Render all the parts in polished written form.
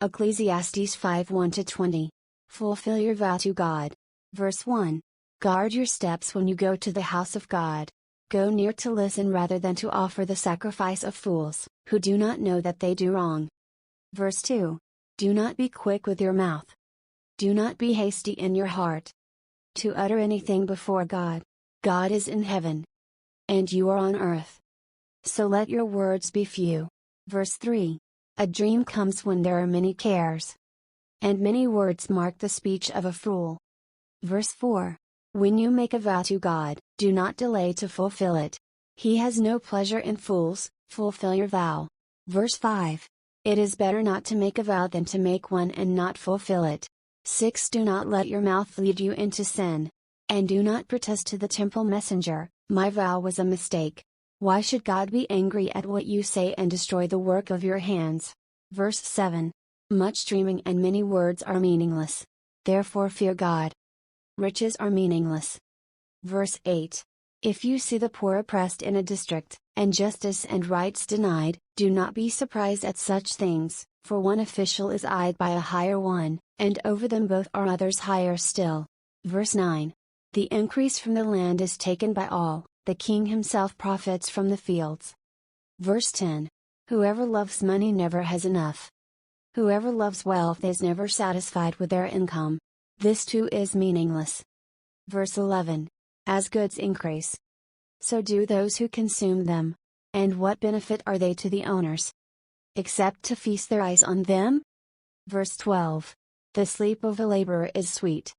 Ecclesiastes 5:1-20. Fulfill your vow to God. Verse 1. Guard your steps when you go to the house of God. Go near to listen rather than to offer the sacrifice of fools, who do not know that they do wrong. Verse 2. Do not be quick with your mouth. Do not be hasty in your heart to utter anything before God. God is in heaven, and you are on earth. So let your words be few. Verse 3. A dream comes when there are many cares, and many words mark the speech of a fool. Verse 4. When you make a vow to God, do not delay to fulfill it. He has no pleasure in fools. Fulfill your vow. Verse 5. It is better not to make a vow than to make one and not fulfill it. 6. Do not let your mouth lead you into sin. And do not protest to the temple messenger, my vow was a mistake. Why should God be angry at what you say and destroy the work of your hands? Verse 7. Much dreaming and many words are meaningless. Therefore fear God. Riches are meaningless. Verse 8. If you see the poor oppressed in a district, and justice and rights denied, do not be surprised at such things, for one official is eyed by a higher one, and over them both are others higher still. Verse 9. The increase from the land is taken by all, the king himself profits from the fields. Verse 10. Whoever loves money never has enough. Whoever loves wealth is never satisfied with their income. This too is meaningless. Verse 11. As goods increase, so do those who consume them. And what benefit are they to the owners, except to feast their eyes on them? Verse 12. The sleep of a laborer is sweet,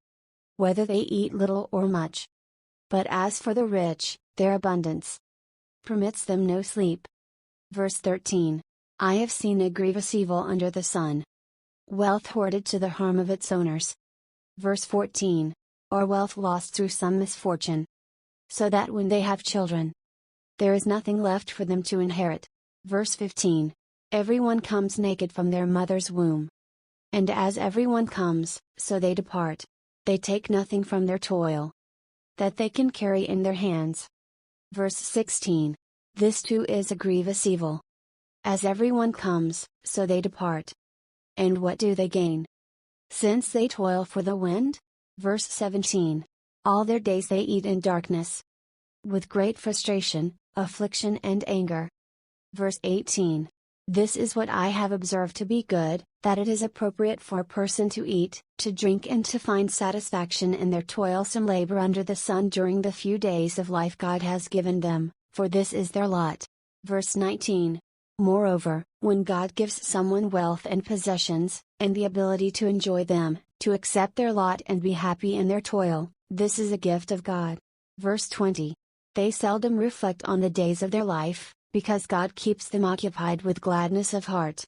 whether they eat little or much. But as for the rich, their abundance permits them no sleep. Verse 13. I have seen a grievous evil under the sun, wealth hoarded to the harm of its owners. Verse 14. Or wealth lost through some misfortune, so that when they have children, there is nothing left for them to inherit. Verse 15. Everyone comes naked from their mother's womb. And as everyone comes, so they depart. They take nothing from their toil that they can carry in their hands. Verse 16. This too is a grievous evil. As everyone comes, so they depart. And what do they gain, since they toil for the wind? Verse 17. All their days they eat in darkness, with great frustration, affliction and anger. Verse 18. This is what I have observed to be good, that it is appropriate for a person to eat, to drink and to find satisfaction in their toilsome labor under the sun during the few days of life God has given them, for this is their lot. Verse 19. Moreover, when God gives someone wealth and possessions, and the ability to enjoy them, to accept their lot and be happy in their toil, this is a gift of God. Verse 20. They seldom reflect on the days of their life, because God keeps them occupied with gladness of heart.